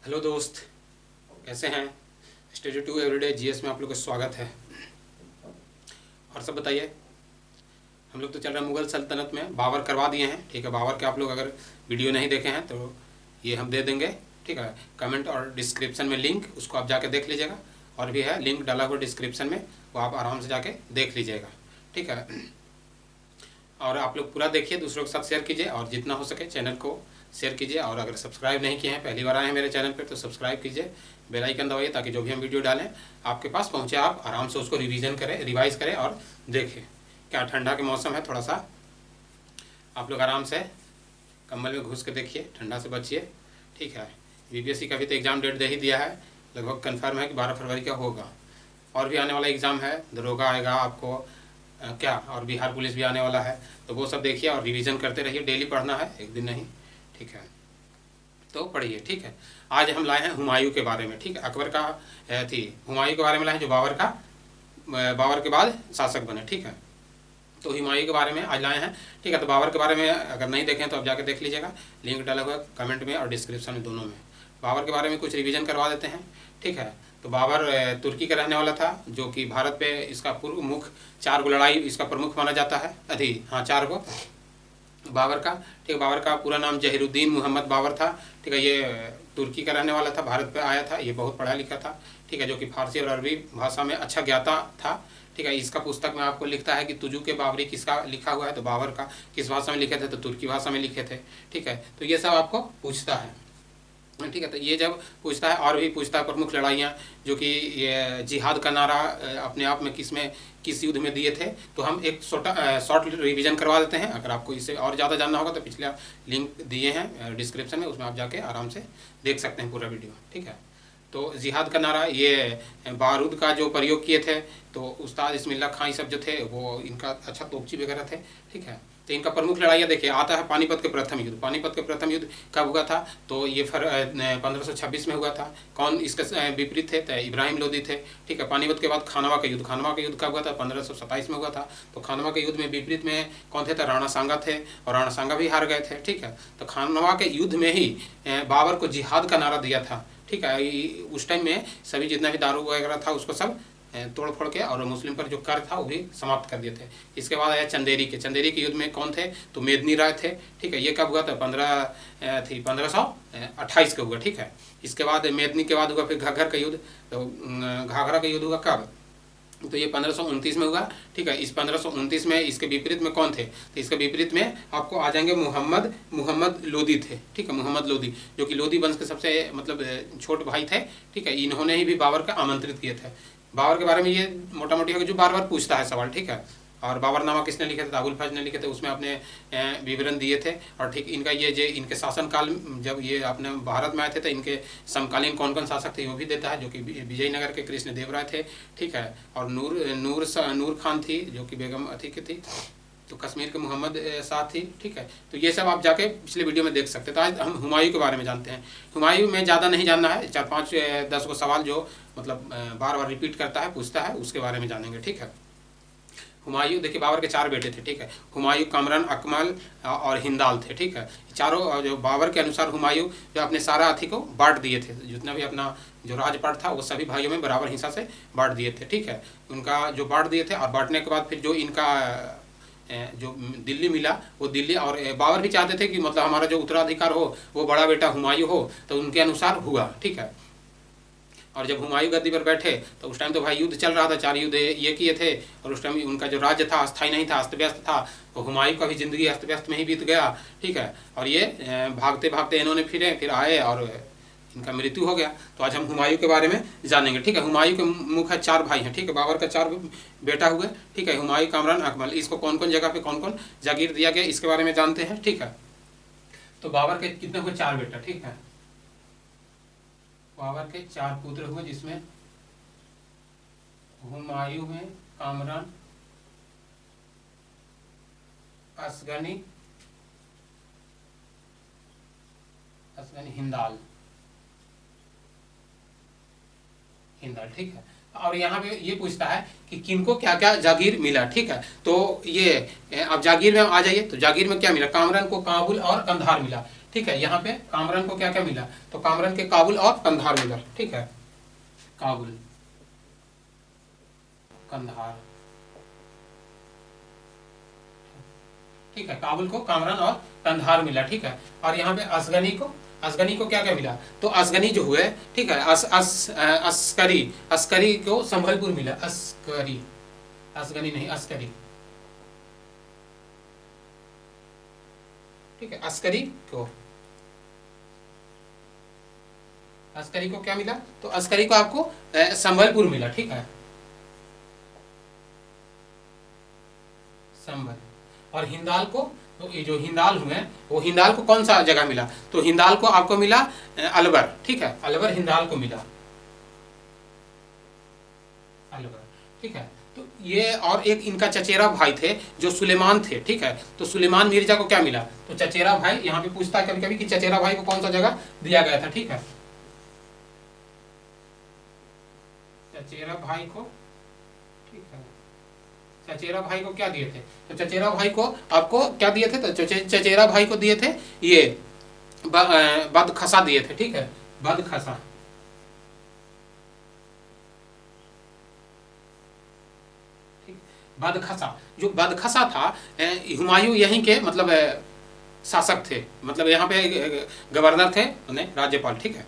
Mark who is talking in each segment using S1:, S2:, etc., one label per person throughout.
S1: Hello दोस्त, कैसे हैं। स्टडी टू एवरीडे जीएस में आप लोग का स्वागत है। और सब बताइए। हम लोग तो चल रहे हैं मुग़ल सल्तनत में, बाबर करवा दिए हैं। ठीक है, बाबर के आप लोग अगर वीडियो नहीं देखे हैं तो ये हम दे देंगे। ठीक है, कमेंट और डिस्क्रिप्शन में लिंक, उसको आप जाके देख लीजिएगा। और भी है लिंक डाला हुआ डिस्क्रिप्शन में, वो आप आराम से जाके देख लीजिएगा। ठीक है, और आप लोग पूरा देखिए, दूसरों के साथ शेयर कीजिए और जितना हो सके चैनल को शेयर कीजिए। और अगर सब्सक्राइब नहीं किए हैं, पहली बार आए हैं मेरे चैनल पर, तो सब्सक्राइब कीजिए, बेल आइकन दबाइए, ताकि जो भी हम वीडियो डालें आपके पास पहुंचे, आप आराम से उसको रिवीजन करें, रिवाइज करें और देखें। क्या ठंडा के मौसम है, थोड़ा सा आप लोग आराम से कंबल में घुस के देखिए, ठंडा से बचिए। ठीक है, बीपीएससी का भी तो एग्ज़ाम डेट दे ही दिया है, लगभग कन्फर्म है कि 12 फरवरी का होगा। और भी आने वाला एग्ज़ाम है, दरोगा आएगा आपको, क्या, और बिहार पुलिस भी आने वाला है। तो वो सब देखिए और रिवीजन करते रहिए, डेली पढ़ना है, एक दिन नहीं। ठीक है, तो पढ़िए। ठीक है, आज हम लाए हैं हुमायूं के बारे में। ठीक है, अकबर का थी, हुमायूं के बारे में लाए हैं, जो बाबर के बाद शासक बने। ठीक है, तो हुमायूं के बारे में आज लाए हैं। ठीक है, तो बाबर के बारे में अगर नहीं देखें तो आप जाके देख लीजिएगा, लिंक डाला हुआ कमेंट में और डिस्क्रिप्शन में, दोनों में। बाबर के बारे में कुछ रिवीजन करवा देते हैं। ठीक है, तो बाबर तुर्की का रहने वाला था, जो कि भारत पे इसका पूर्व मुख्य 4 गो लड़ाई इसका प्रमुख माना जाता है। हाँ, 4 गो बाबर का। ठीक है, बाबर का पूरा नाम जहीरुद्दीन मोहम्मद बाबर था। ठीक है, ये तुर्की का रहने वाला था, भारत पे आया था, ये बहुत पढ़ा लिखा था। ठीक है, जो कि फारसी और अरबी भाषा में अच्छा ज्ञाता था। ठीक है, इसका पुस्तक में आपको लिखता है कि तुजू के बाबरी किसका लिखा हुआ है, तो बाबर का किस भाषा में लिखे थे, तो तुर्की भाषा में लिखे थे। ठीक है, तो ये सब आपको पूछता है। ठीक है, तो ये जब पूछता है, और भी पूछता है प्रमुख लड़ाइयाँ, जो कि ये जिहाद का नारा अपने आप में किस युद्ध में दिए थे। तो हम एक शॉर्ट रिवीजन करवा देते हैं। अगर आपको इससे और ज़्यादा जानना होगा तो पिछले लिंक दिए हैं डिस्क्रिप्शन में, उसमें आप जाके आराम से देख सकते हैं पूरा वीडियो। ठीक है, तो जिहाद का नारा, ये बारूद का जो प्रयोग किए थे, तो उस्ताद इस्मिल्ला खां ये सब जो थे, वो इनका अच्छा तोपची वगैरह थे। ठीक है, तो इनका प्रमुख लड़ाइयाँ देखिए, आता है पानीपत के प्रथम युद्ध। पानीपत के प्रथम युद्ध कब हुआ था, तो ये 1526 में हुआ था। कौन इसके विपरीत थे, तो इब्राहिम लोदी थे। ठीक है, पानीपत के बाद खानवा का युद्ध। खानवा का युद्ध कब हुआ था, 1527 में हुआ था। तो खानवा के युद्ध में विपरीत में कौन थे, तो राणा सांगा थे, और राणा सांगा भी हार गए थे। ठीक है, तो खानवा के युद्ध में ही बाबर को जिहाद का नारा दिया था। ठीक है, उस टाइम में सभी जितना भी दारू वगैरह था उसको सब तोड़ फोड़ के, और मुस्लिम पर जो कर था वो भी समाप्त कर दिए थे। इसके बाद आया चंदेरी के युद्ध में कौन थे, तो मेदनी राय थे। ठीक है, ये कब हुआ था, 1528 का हुआ। ठीक है, इसके बाद मेदनी के बाद हुआ फिर घाघर का युद्ध। तो घाघरा का युद्ध हुआ कब, तो ये 1529 में हुआ। ठीक है, इस 1529 में इसके विपरीत में कौन थे, तो इसके विपरीत में आपको आ जाएंगे मोहम्मद लोदी थे। ठीक है, मोहम्मद लोदी, जो कि लोदी वंश के सबसे मतलब छोटे भाई थे। ठीक है, इन्होंने ही भी बाबर का आमंत्रित किए थे। बाबर के बारे में ये मोटा मोटी है जो बार बार पूछता है सवाल। ठीक है, और बाबरनामा किसने लिखे थे, अबुल फजल ने लिखे थे, उसमें अपने विवरण दिए थे। और ठीक इनका ये जो इनके शासनकाल, जब ये अपने भारत में आए थे, तो इनके समकालीन कौन कौन शासक थे वो भी देता है, जो कि विजयनगर के कृष्ण देव राय थे। ठीक है, और नूर खान थी, जो कि बेगम अथी की थी। तो कश्मीर के मोहम्मद शाह थी। ठीक है, तो ये सब आप जाके पिछले वीडियो में देख सकते हैं। तो आज हम हुमायूं के बारे में जानते हैं। हुमायूं में ज़्यादा नहीं जानना है, 4-5-10 को सवाल जो मतलब बार बार रिपीट करता है, पूछता है, उसके बारे में जानेंगे। ठीक है, हुमायूं देखिए, बाबर के 4 बेटे थे। ठीक है, हुमायूं, कमरन, अकमल और हिंदाल थे। ठीक है, चारों जो बाबर के अनुसार हुमायूं जो अपने सारा अथी को बांट दिए थे, जितना भी अपना जो राजपाट था वो सभी भाइयों में बराबर हिस्सा से बांट दिए थे। ठीक है, उनका जो बांट दिए थे, और बांटने के बाद फिर जो इनका जो दिल्ली मिला, वो दिल्ली, और बाबर भी चाहते थे कि मतलब हमारा जो उत्तराधिकार हो वो बड़ा बेटा हुमायूं हो, तो उनके अनुसार हुआ। ठीक है, और जब हुमायूं गद्दी पर बैठे तो उस टाइम तो भाई युद्ध चल रहा था, 4 युद्ध ये किए थे, और उस टाइम उनका जो राज्य था अस्थायी नहीं था, अस्त व्यस्त था। तो हुमायूं का भी ज़िंदगी अस्त व्यस्त में ही बीत गया। ठीक है, और ये भागते भागते इन्होंने फिर आए और इनका मृत्यु हो गया। तो आज हम हुमायूं के बारे में जानेंगे। ठीक है, हुमायूं के मुख्य 4 भाई हैं। ठीक है, बाबर का 4 बेटा हुए। ठीक है, हुमायूं, कमरान, अकमल, इसको कौन कौन जगह पे कौन कौन जागीर दिया गया, इसके बारे में जानते हैं। ठीक है, तो बाबर के कितने हुए, 4 बेटा। ठीक है, बाबर के 4 पुत्र हुए, जिसमें हुमायूं में कामरान, असगनी, हिंदाल। ठीक है, और यहाँ पे ये पूछता है कि किनको क्या क्या जागीर मिला। ठीक है, तो ये अब जागीर में आ जाइए, तो जागीर में क्या मिला, कामरान को काबुल और कंधार मिला। ठीक है। यहाँ पे कामरान को क्या क्या मिला, तो कामरान के काबुल और कंधार मिला, ठीक है, काबुल कंधार, ठीक है, काबुल को कामरान और कंधार मिला, ठीक है। और यहाँ पे असगनी को क्या क्या मिला, तो असगनी जो हुए, ठीक है, अस्करी को संभलपुर मिला, अस्करी, असगनी नहीं अस्करी, ठीक है, अस्करी को क्या मिला, तो अस्करी को आपको संभलपुर मिला, ठीक है, संभल। और हिंदाल को, तो ये जो हिंदाल हुए वो हिंदाल को कौन सा जगह मिला, तो हिंदाल को आपको मिला अलवर, ठीक है, अलवर हिंदाल को मिला, अलवर, ठीक है। तो ये और एक इनका चचेरा भाई थे जो सुलेमान थे, ठीक है, तो सुलेमान मिर्जा को क्या मिला, तो चचेरा भाई, यहाँ पे पूछता है कभी कभी कि चचेरा भाई को कौन सा जगह दिया गया था, ठीक है, चचेरा भाई को, ठीक है, चचेरा भाई को क्या दिए थे, तो चचेरा भाई को आपको क्या दिए थे, तो चचेरा भाई को दिए थे ये बदखसा दिए थे, ठीक है, बदखसा, बदखसा, जो बदखसा था हुमायूं यहीं के मतलब शासक थे, मतलब यहाँ पे गवर्नर थे, राज्यपाल, ठीक है,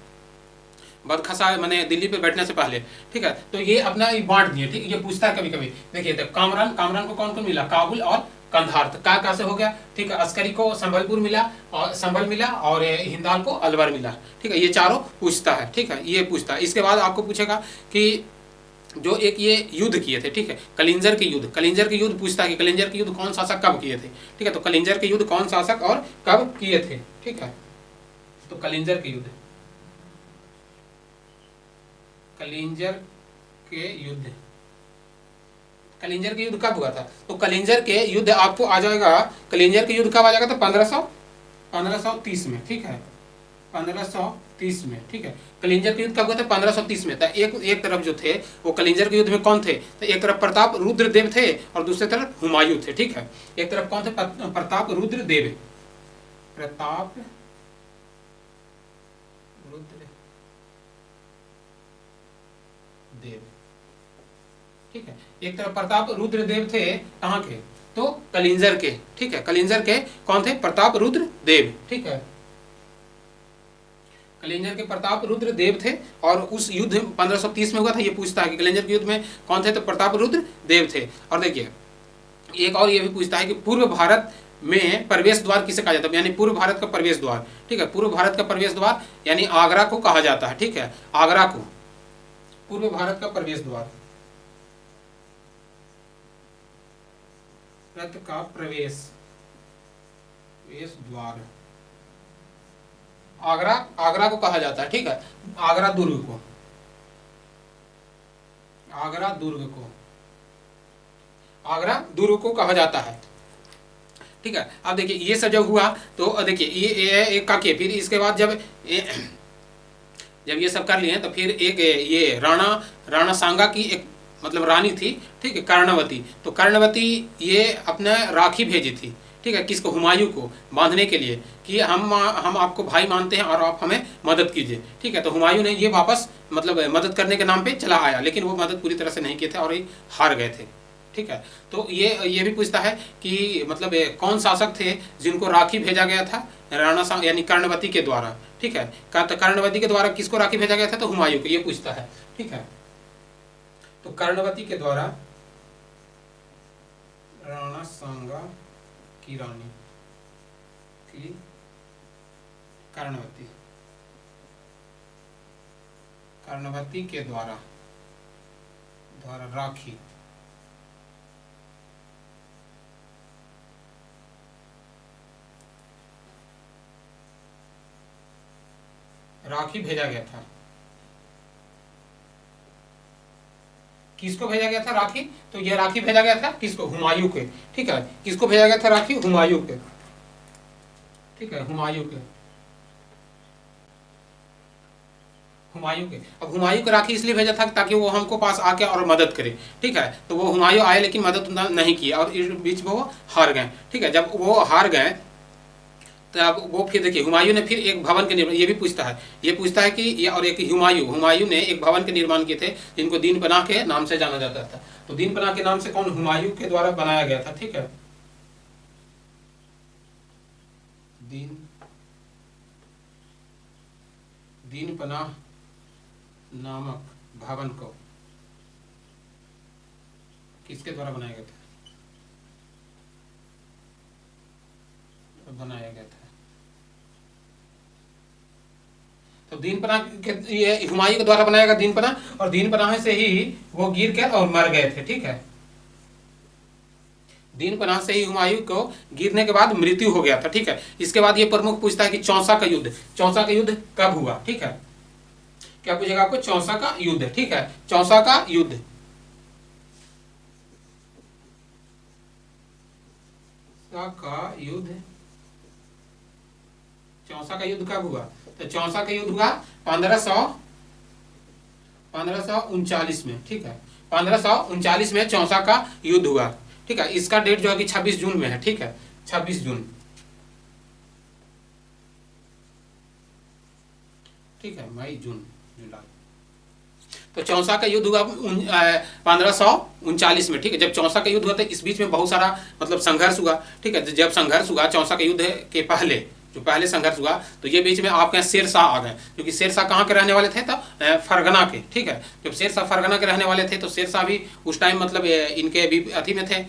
S1: बदखसा मैंने दिल्ली पे बैठने से पहले, ठीक है। तो ये अपना बांट दिए, ठीक, ये पूछता है कभी कभी, देखिए तो कामरान को कौन कौन मिला, काबुल और कंधार, तो का से हो गया, ठीक है, अस्करी को संबलपुर मिला और संभल मिला, और हिंदाल को अलवर मिला, ठीक है, ये चारों पूछता है, ठीक है, ये पूछता है। इसके बाद आपको पूछेगा कि जो एक ये युद्ध किए थे, ठीक है, कलिंजर के युद्ध पूछता है कि कलिंजर के युद्ध कौन शासक कब किए थे, ठीक है, तो कलिंजर के युद्ध कौन शासक और कब किए थे, ठीक है, तो कलिंजर के युद्ध कलिंजर के युद्ध कब हुआ था, तो कलिंजर के युद्ध आपको आ जाएगा, कलिंजर के युद्ध कब आ जाएगा, तो 1530 में, ठीक है, 1530 में, ठीक है, कलिंजर के युद्ध कब हुआ था, 1530 में। तो एक तरफ जो थे वो कलिंजर के युद्ध में कौन थे, तो एक तरफ प्रताप रुद्रदेव थे और दूसरी तरफ हुमायूं थे, ठीक है, एक तरफ कौन थे, प्रताप रुद्रदेव, प्रताप देव, ठीक है, एक तरफ प्रताप रुद्रदेव थे, कहाँ के, तो कलिंजर के, ठीक है, कलिंजर के कौन थे, प्रताप रुद्रदेव, ठीक है, कलिंजर के प्रताप रुद्रदेव थे। और उस युद्ध 1530 में हुआ था, ये पूछता है कि कलिंजर के युद्ध में कौन थे, तो प्रताप रुद्रदेव थे। और देखिए एक और ये भी पूछता है कि पूर्व भारत में प्रवेश द्वार किसे कहा जाता है, यानी पूर्व भारत का प्रवेश द्वार, ठीक है, पूर्व भारत का प्रवेश द्वार यानी आगरा को कहा जाता है, ठीक है, आगरा को पूर्व भारत का प्रवेश द्वार, का प्रवेश द्वार आगरा को कहा जाता है, ठीक है, आगरा दुर्ग को कहा जाता है, ठीक है। अब देखिए ये सब जब हुआ तो देखिए ये एक का के, फिर इसके बाद जब ये सब कर लिए तो फिर एक ये राणा सांगा की एक मतलब रानी थी, ठीक है, कर्णवती, तो कर्णवती ये अपना राखी भेजी थी, ठीक है, किसको, हुमायूं को बांधने के लिए कि हम आपको भाई मानते हैं और आप हमें मदद कीजिए, ठीक है। तो हुमायूं ने ये वापस मतलब मदद करने के नाम पे चला आया, लेकिन वो मदद पूरी तरह से नहीं किए थे और ये हार गए थे, ठीक है। तो ये भी पूछता है कि मतलब कौन शासक थे जिनको राखी भेजा गया था, राणा यानी कर्णवती के द्वारा, ठीक है, कर्णवती के द्वारा किसको राखी भेजा गया था, तो हुमायूं को, ये पूछता है, ठीक है। तो कर्णवती के द्वारा राणा सांगा की रानी की कर्णवती के द्वारा राखी भेजा गया था, किसको भेजा गया था राखी, तो ये राखी भेजा गया था किसको, हुमायूं के, ठीक है, किसको भेजा गया था राखी, हुमायूं के, ठीक है, हुमायूं के। अब हुमायूं को राखी इसलिए भेजा था ताकि वो हमको पास आके और मदद करे, ठीक है। तो वो हुमायूं आए लेकिन मदद नहीं की और इस बीच में वो हार गए, ठीक है। जब वो हार गए तो अब वो फिर देखिए हुमायूं ने फिर एक भवन के निर्माण, ये भी पूछता है, ये पूछता है कि ये, और एक हुमायूं ने एक भवन के निर्माण किए थे जिनको दीन पनाह के नाम से जाना जाता था। तो दीन पनाह के नाम से कौन, हुमायूं के द्वारा बनाया गया था। ठीक है, दीन पनाह नामक भवन को किसके द्वारा बनाया गया था, बनाया गया था। तो दीन पनाह के, ये हुमायूं के द्वारा बनाया गया दीन पनाह, और दीन पनाह से ही वो गिर कर और मर गए थे। ठीक है, दीन पनाह से ही हुमायूं को गिरने के बाद मृत्यु हो गया था। ठीक है, इसके बाद ये प्रमुख पूछता है कि चौसा का युद्ध, चौसा का युद्ध कब हुआ। ठीक है, क्या पूछेगा आपको, चौसा का युद्ध। ठीक है, चौसा का युद्ध, चौसा का युद्ध कब हुआ। तो चौसा का युद्ध हुआ 1539 में। ठीक है, 1539 में चौसा का युद्ध हुआ। ठीक है, इसका डेट जो है कि 26 जून में है। ठीक है, 26 जून। ठीक है, मई जून जुलाई। तो चौसा का युद्ध हुआ 1539 में। ठीक है, जब चौसा का युद्ध हुआ तो इस बीच में बहुत सारा मतलब संघर्ष हुआ। ठीक है, जब संघर्ष हुआ चौसा के युद्ध के पहले, जो पहले संघर्ष हुआ, तो ये बीच में आपके यहाँ शेरशाह आ गए, क्योंकि शेरशाह कहाँ के रहने वाले थे तब, फरगना के। ठीक है, जब शेरशाह फरगना के रहने वाले थे तो शेरशाह भी उस टाइम मतलब इनके भी अथी में थे,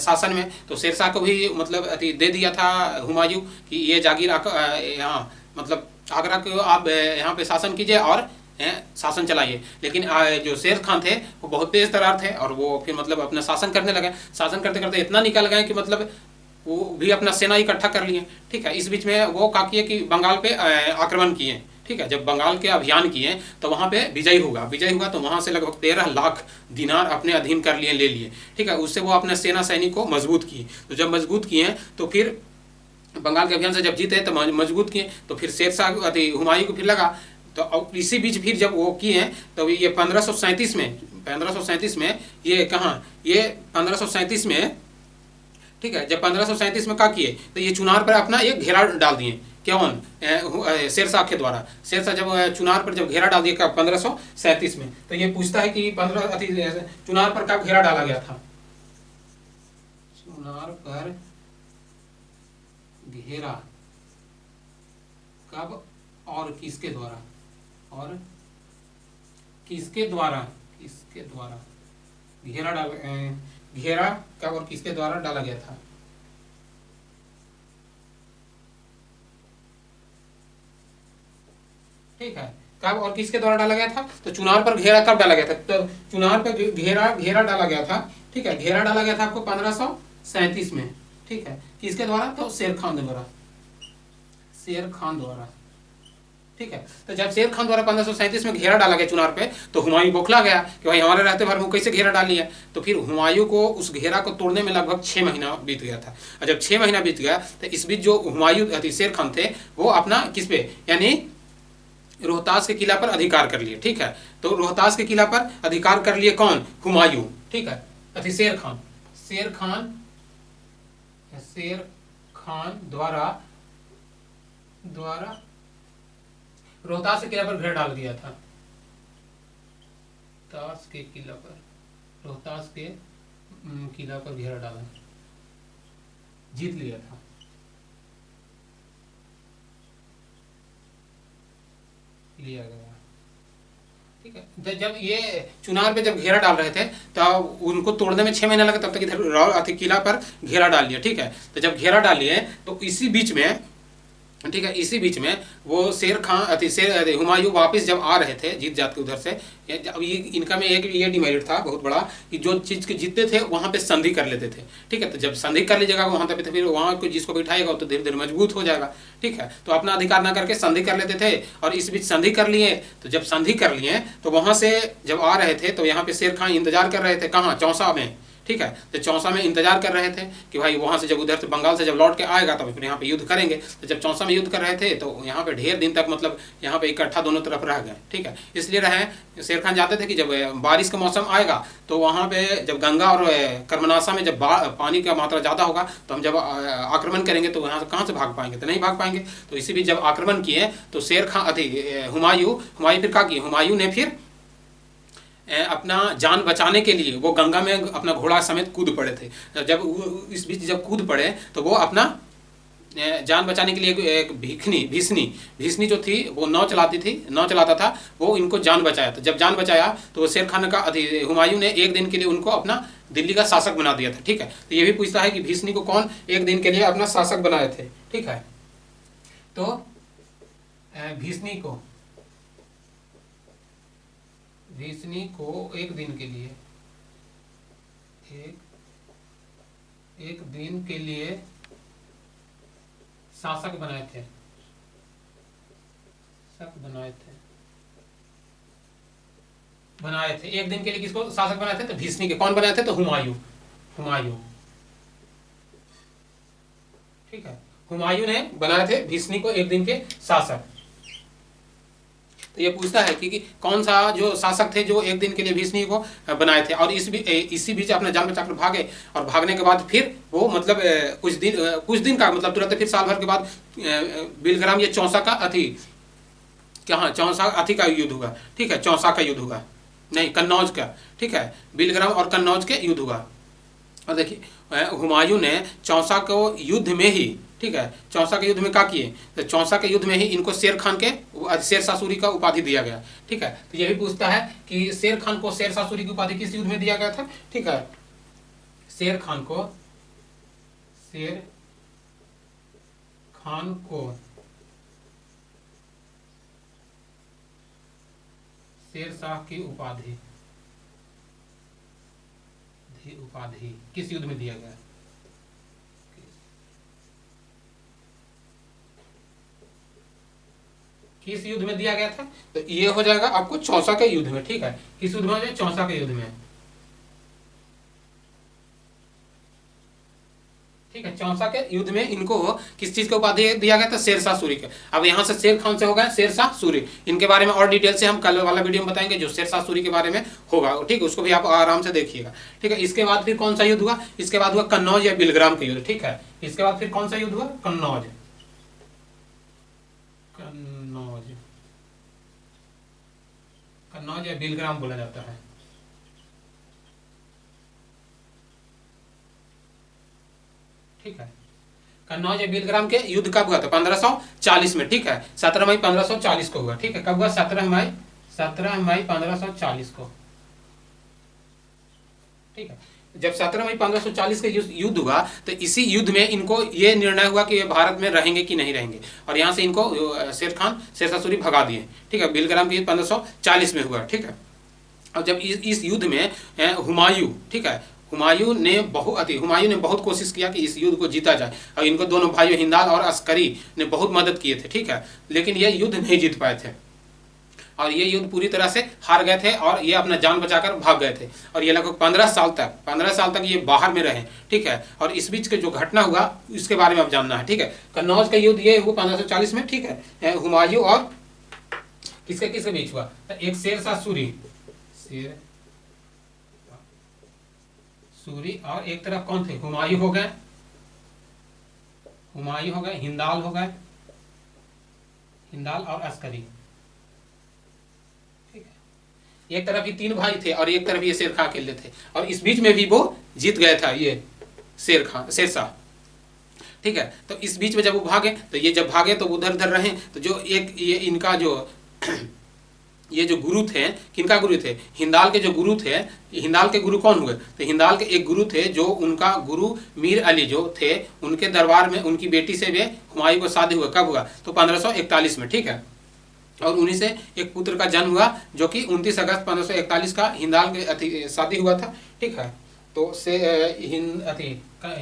S1: शासन में। तो शेरशाह को भी मतलब अथी दे दिया था हुमायूं कि ये जागीर यहाँ मतलब आगरा को आप यहाँ पे शासन कीजिए और शासन चलाइए। लेकिन जो शेर खान थे वो बहुत तेज तरार थे, और वो फिर मतलब अपना शासन करने लगे। शासन करते करते इतना निकल गए कि मतलब वो भी अपना सेना इकट्ठा कर लिए। ठीक है, इस बीच में वो क्या किए कि बंगाल पे आक्रमण किए। ठीक है, जब बंगाल के अभियान किए तो वहाँ पे विजय हुआ तो वहाँ से लगभग 13 लाख दिनार अपने अधीन कर लिए, ले लिए। ठीक है, उससे वो अपने सेना सैनिक को मजबूत किए। तो जब मजबूत किए तो फिर बंगाल के अभियान से जब जीते तो मजबूत किए, तो फिर शेरशाह हुमायूं को फिर लगा। तो इसी बीच फिर जब वो किए तो ये 1537 में ये कहाँ, ये 1537 में। ठीक है, जब 1537 में क्या किए तो ये चुनार पर अपना एक घेरा डाल दिए। कौन, शेरशाह के द्वारा। शेरशाह जब चुनार पर जब घेरा डाल दिया कब, 1537 में। तो ये पूछता है कि चुनार पर कब घेरा डाला गया था। चुनार पर घेरा कब और किसके द्वारा, और किसके द्वारा घेरा कब और किसके द्वारा डाला गया था। ठीक है, कब और किसके द्वारा डाला गया था। तो चुनार पर घेरा कब डाला गया था, तो चुनार पर घेरा डाला गया था। ठीक है, घेरा डाला गया था आपको 1537 में। ठीक है, किसके द्वारा, तो शेर खान द्वारा। ठीक है, तो जब शेर खान द्वारा 1537 में घेरा डाला गया चुनार पे, तो हुमायूं बौखला गया कि भाई हमारे रहते भर में कैसे घेरा डाली है। तो फिर हुमायूं को उस घेरा को तोड़ने में लगभग 6 महीना बीत गया था। और जब 6 महीना बीत गया तो इस बीच जो हुमायूं शेर खान थे वो अपना किस पे, यानी रोहतास के किला पर अधिकार कर लिए। ठीक है, तो रोहतास के किला पर अधिकार कर लिए कौन, हुमायूं। ठीक है, शेर खान द्वारा रोहतास के किला पर घेरा डाल दिया था। रोहतास के किला पर घेरा डाला, जीत लिया था। लिया गया। ठीक है, जब ये चुनार पे जब घेरा डाल रहे थे तब उनको तोड़ने में 6 महीना लगा, तब तक इधर किला पर घेरा डाल लिया। ठीक है, तो जब घेरा डाल लिए तो इसी बीच में, ठीक है, इसी बीच में वो हुमायूं वापस जब आ रहे थे जीत जात के उधर से। अब ये इनका में एक ये डिमेरिट था बहुत बड़ा कि जो चीज़ के जीतते थे वहाँ पे संधि कर लेते थे। ठीक है, तो जब संधि कर लीजिएगा वहाँ पे, तो फिर वहाँ को जिसको बिठाएगा तो धीरे धीरे मजबूत हो जाएगा। ठीक है, तो अपना अधिकार ना करके संधि कर लेते थे, और इस बीच संधि कर लिए। तो जब संधि कर लिए तो वहाँ से जब आ रहे थे तो यहाँ पे शेर खान इंतजार कर रहे थे, कहाँ, चौसा में। ठीक है। तो चौसा में इंतजार कर रहे थे कि भाई वहाँ से जब उधर से बंगाल से जब लौट के आएगा तब फिर यहाँ पे युद्ध करेंगे। तो जब चौसा में युद्ध कर रहे थे तो यहाँ पे ढेर दिन तक मतलब यहाँ पे इकट्ठा दोनों तरफ रह गए, ठीक है। इसलिए रहे शेर खान जाते थे कि जब बारिश का मौसम आएगा तो वहाँ पे जब गंगा और कर्मनाशा में जब पानी का मात्रा ज़्यादा होगा तो हम जब आक्रमण करेंगे तो यहाँ से कहाँ से भाग पाएंगे, तो नहीं भाग पाएंगे। तो इसी बीच जब आक्रमण किए तो शेर खान हुमायूं फिर क्या किए, हुमायूं ने फिर अपना जान बचाने के लिए वो गंगा में अपना घोड़ा समेत कूद पड़े थे। जब इस बीच जब कूद पड़े तो वो अपना जान बचाने के लिए एक भीषणी जो थी वो नाव चलाता था, वो इनको जान बचाया। तो जब जान बचाया तो वो शेर खान का हुमायूं ने एक दिन के लिए उनको अपना दिल्ली का शासक बना दिया था, ठीक है। तो ये भी पूछता है कि भीषणी को कौन एक दिन के लिए अपना शासक बनाए थे, ठीक है। तो भीषणी को एक दिन के लिए शासक बनाए थे, एक दिन के लिए किसको शासक बनाए थे, तो भीषणी के। कौन बनाए थे, तो हुमायूं, ठीक है। हुमायूं ने बनाए थे भीषणी को एक दिन के शासक। तो ये पूछता है कि कौन सा जो शासक थे जो एक दिन के लिए भीषणी को बनाए थे। और इसी बीच अपना जान बचाकर भागे, और भागने के बाद फिर वो मतलब कुछ दिन का मतलब तुरंत फिर साल भर के बाद बिलग्राम ये चौसा का युद्ध हुआ, ठीक है। चौसा का युद्ध हुआ, नहीं कन्नौज का, ठीक है। बिलग्राम और कन्नौज के युद्ध हुआ। और देखिए हुमायूं ने चौसा को युद्ध में ही, ठीक है, चौसा के युद्ध में क्या किए, तो चौसा के युद्ध में ही इनको शेर खान के शेरशाह सूरी का उपाधि दिया गया, ठीक है। तो ये भी पूछता है कि शेर खान को शेरशाह सूरी की उपाधि किस युद्ध में दिया गया था, ठीक है। शेर खान को शेरशाह की उपाधि किस युद्ध में दिया गया, किस युद्ध में दिया गया था, तो ये हो जाएगा आपको चौसा के युद्ध में, ठीक है। किस युद्ध में हो जाए, चौसा के युद्ध में, ठीक है। चौसा के युद्ध में इनको किस चीज का उपाधि दिया गया था, शेरशाह सूरी का। अब यहाँ से शेर खान से हो गया शेरशाह सूरी। इनके बारे में और डिटेल से हम कल वाला वीडियो में बताएंगे जो शेरशाह सूरी के बारे में होगा, ठीक है। उसको भी आप आराम से देखिएगा, ठीक है। इसके बाद फिर कौन सा युद्ध हुआ, इसके बाद हुआ कन्नौज या बिलग्राम का युद्ध, ठीक है। इसके बाद फिर कौन सा युद्ध हुआ, कन्नौज या बिलग्राम बोला जाता है, ठीक है। कन्नौज या बिलग्राम के युद्ध कब हुआ था, 1540 में, ठीक है। 17 मई 1540 को हुआ, ठीक है। कब हुआ, 17 मई 1540 को, ठीक है। जब 17 मई 1540 का युद्ध हुआ तो इसी युद्ध में इनको ये निर्णय हुआ कि ये भारत में रहेंगे कि नहीं रहेंगे, और यहाँ से इनको शेरशाह सूरी भगा दिए, ठीक है। बिलग्राम का युद्ध 1540 में हुआ, ठीक है। और जब इस युद्ध में हुमायूं, ठीक है, हुमायूं ने बहुत कोशिश किया कि इस युद्ध को जीता जाए, और इनको दोनों भाइयों हिंदाल और अस्करी ने बहुत मदद किए थे, ठीक है। लेकिन ये युद्ध नहीं जीत पाए थे, और ये युद्ध पूरी तरह से हार गए थे, और ये अपना जान बचाकर भाग गए थे। और ये लगभग 15 साल तक ये बाहर में रहे, ठीक है। और इस बीच के जो घटना हुआ इसके बारे में अब जानना है, ठीक है। कन्नौज का युद्ध ये हुआ 1540 में, ठीक है। हुमायूं और किसके बीच हुआ, एक शेरशाह सूरी और एक तरफ कौन थे, हुमायूं हो गए, हिंदाल और अस्करी, ठीक है। एक तरफ ये तीन भाई थे और एक तरफ ये शेर खां अकेले थे, और इस बीच में भी वो जीत गया था ये शेरशाह, ठीक है। तो इस बीच में जब वो भागे तो ये जब भागे तो उधर उधर रहे, तो जो एक ये इनका जो ये जो गुरु थे, किनका गुरु थे, हिंदाल के जो गुरु थे, हिंदाल के गुरु कौन हुए, तो हिंदाल के एक गुरु थे जो उनका गुरु मीर अली जो थे, उनके दरबार में उनकी बेटी से भी हुमायूं को शादी हुआ, कब हुआ, तो 1541 में, ठीक है। और उन्हीं से एक पुत्र का जन्म हुआ जो कि 29 अगस्त 1541 का हिंदाल के शादी हुआ था, ठीक है। तो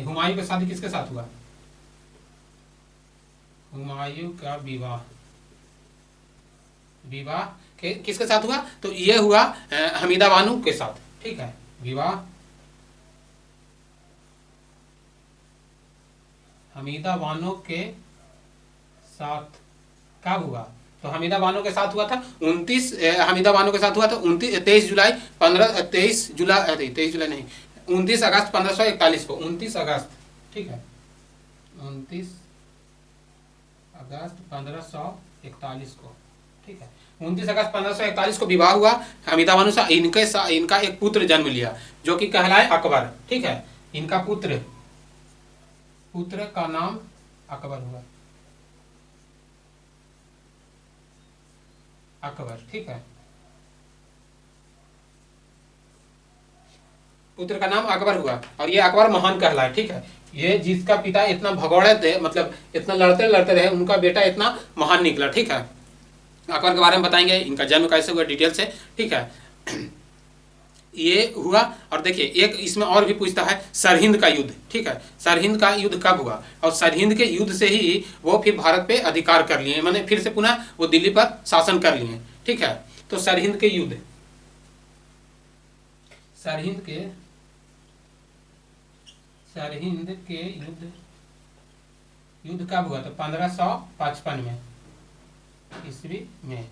S1: हुमायूं का शादी किसके साथ हुआ, हुमायूं का विवाह किसके साथ हुआ, तो ये हुआ हमीदा बानो के साथ, ठीक है। विवाह हमीदा बानो के साथ कब हुआ? तो हमीदा बानो के साथ हुआ था 29 हमीदा बानो के साथ हुआ था 23 जुलाई 29 अगस्त 1541 को, 29 अगस्त, ठीक है, 29 अगस्त 1541 को, ठीक है, 29 अगस्त 1541 को विवाह हुआ हमीदा बानो से। इनका एक पुत्र जन्म लिया जो कि कहलाए अकबर, ठीक है। इनका पुत्र का नाम अकबर हुआ, अकबर, ठीक है, पुत्र का नाम अकबर हुआ और ये अकबर महान कहलाए, ठीक है। ये जिसका पिता इतना भगोड़े थे, मतलब इतना लड़ते लड़ते रहे, उनका बेटा इतना महान निकला, ठीक है। अकबर के बारे में बताएंगे, इनका जन्म कैसे हुआ डिटेल से, ठीक है। ये हुआ। और देखिए एक इसमें और भी पूछता है सरहिंद का युद्ध, ठीक है, सरहिंद का युद्ध कब हुआ? और सरहिंद के युद्ध से ही वो फिर भारत पे अधिकार कर लिए, माने फिर से पुनः वो दिल्ली पर शासन कर लिए, ठीक है। तो सरहिंद के युद्ध, सरहिंद के युद्ध कब हुआ? तो 1555 में, ईस्वी में,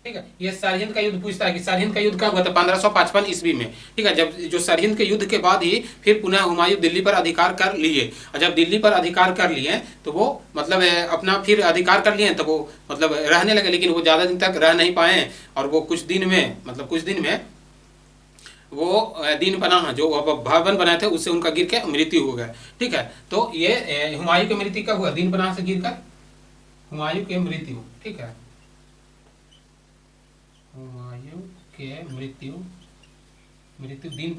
S1: ठीक है। ये सरहिंद का युद्ध पूछता है कि सरहिंद का युद्ध कब हुआ था? 1555 ईस्वी में, ठीक है। जब जो सरहिंद के युद्ध के बाद ही फिर पुनः हुमायूं दिल्ली पर अधिकार कर लिए, और जब दिल्ली पर अधिकार कर लिए तो वो मतलब अपना फिर अधिकार कर लिए तो वो मतलब रहने लगे, लेकिन वो ज़्यादा दिन तक रह नहीं पाए और वो कुछ दिन में वो दीन पनाह जो भवन बनाए थे उससे उनका गिर के मृत्यु हो गया, ठीक है। तो ये हुमायूं की मृत्यु कब हुआ? दीन पनाह से गिरकर हुमायूं की मृत्यु, ठीक है, हुमायूं के मृत्यु दीन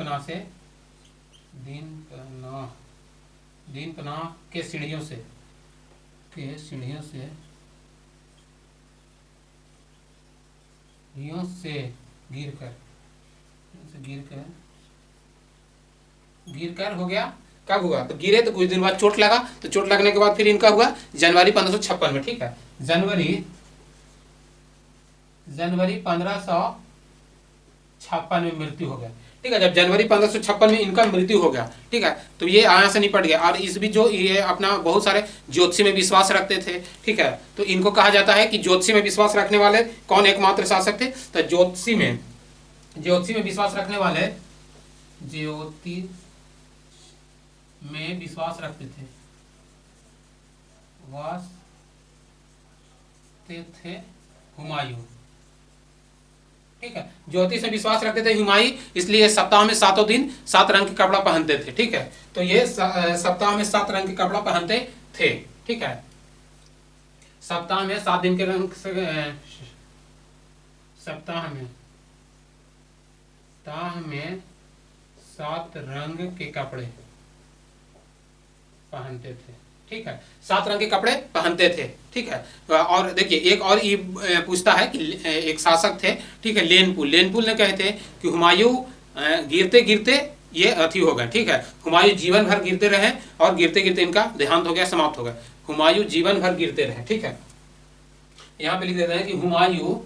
S1: पनाह के सीढ़ियों से गिरकर हो गया। कब हुआ? तो गिरे तो कुछ दिन बाद चोट लगा, तो चोट लगने के बाद फिर इनका हुआ जनवरी 1556 में, ठीक है, जनवरी 1556 में मृत्यु हो गया, ठीक है। जब जनवरी 1556 में इनका मृत्यु हो गया, ठीक है, तो ये यहाँ से निपट गया। और इस भी जो ये अपना बहुत सारे ज्योतिषी में विश्वास रखते थे, ठीक है, तो इनको कहा जाता है कि ज्योतिषी में विश्वास रखने वाले कौन एकमात्र शासक थे? तो ज्योतिषी में विश्वास रखने वाले हुमायूं, ठीक है। ज्योतिष में विश्वास रखते थे हुमायूं, इसलिए सप्ताह में 7 दिन 7 रंग के कपड़ा पहनते थे, ठीक है। तो ये सप्ताह में 7 रंग के कपड़ा पहनते थे, ठीक है, सप्ताह में 7 दिन के रंग सप्ताह में 7 रंग के कपड़े पहनते थे, ठीक है, 7 रंग के कपड़े पहनते थे, ठीक है। और देखिए एक और ये पूछता है कि एक शासक थे, ठीक है, लेनपुल ने कहे थे कि हुमायूं गिरते गिरते ये अथी हो गए, ठीक है, हुमायूं जीवन भर गिरते रहे और गिरते गिरते इनका देहांत हो गया, समाप्त हो गया। हुमायूं जीवन भर गिरते रहे, ठीक है, यहाँ पे लिख देते हैं कि हुमायूं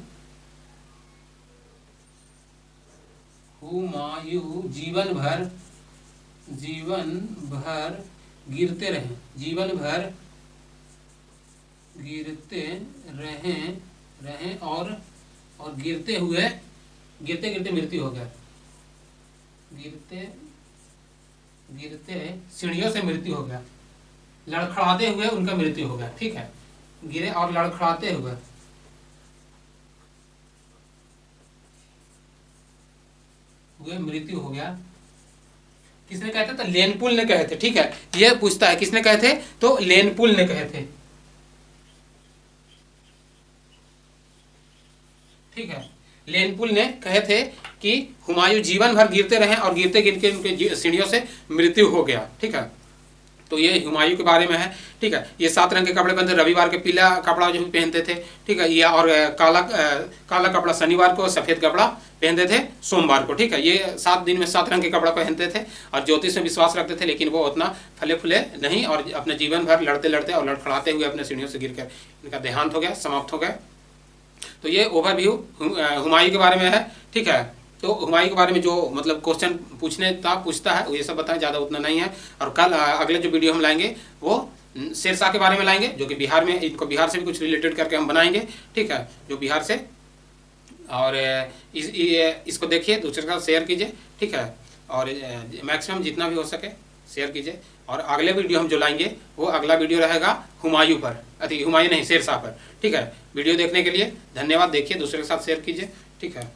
S1: जीवन भर गिरते रहे और गिरते गिरते मृत्यु हो गया, गिरते सीढ़ियों से मृत्यु हो गया, लड़खड़ाते हुए उनका मृत्यु हो गया, ठीक है, गिरे और लड़खड़ाते हुए मृत्यु हो गया। किसने कहे थे? तो लेनपुल ने कहे थे, ठीक है। ये पूछता है किसने कहे थे? तो लेनपुल ने कहे थे, ठीक है, लेनपुल ने कहे थे कि हुमायूं जीवन भर गिरते रहे और गिरते गिरते उनके सीढ़ियों से मृत्यु हो गया, ठीक है। तो ये हुमायूं के बारे में है, ठीक है। ये 7 रंग के कपड़े पहनते, रविवार के पीला कपड़ा जो पहनते थे, ठीक है, ये और काला कपड़ा शनिवार को, सफ़ेद कपड़ा पहनते थे सोमवार को, ठीक है। ये 7 दिन में 7 रंग के कपड़ा पहनते थे और ज्योतिष में विश्वास रखते थे, लेकिन वो उतना फले फूले नहीं और अपने जीवन भर लड़ते लड़ते और लड़खड़ाते हुए अपने सीढ़ियों से गिरकर इनका देहांत हो गया, समाप्त हो गया। तो ये ओवरव्यू हुमायूं के बारे में है, ठीक है। तो हुमायूं के बारे में जो मतलब क्वेश्चन पूछता है वो ये सब बताएं, ज़्यादा उतना नहीं है। और कल अगले जो वीडियो हम लाएंगे वो शेरशाह के बारे में लाएंगे, जो कि बिहार में, इनको बिहार से भी कुछ रिलेटेड करके हम बनाएंगे, ठीक है, जो बिहार से। और इसको देखिए, दूसरे के साथ शेयर कीजिए, ठीक है, और मैक्सिमम जितना भी हो सके शेयर कीजिए। और अगले वीडियो हम जो लाएंगे वो अगला वीडियो रहेगा हुमायूं पर, हुमायूं नहीं, शेरशाह पर, ठीक है। वीडियो देखने के लिए धन्यवाद। देखिए, दूसरे के साथ शेयर कीजिए, ठीक है।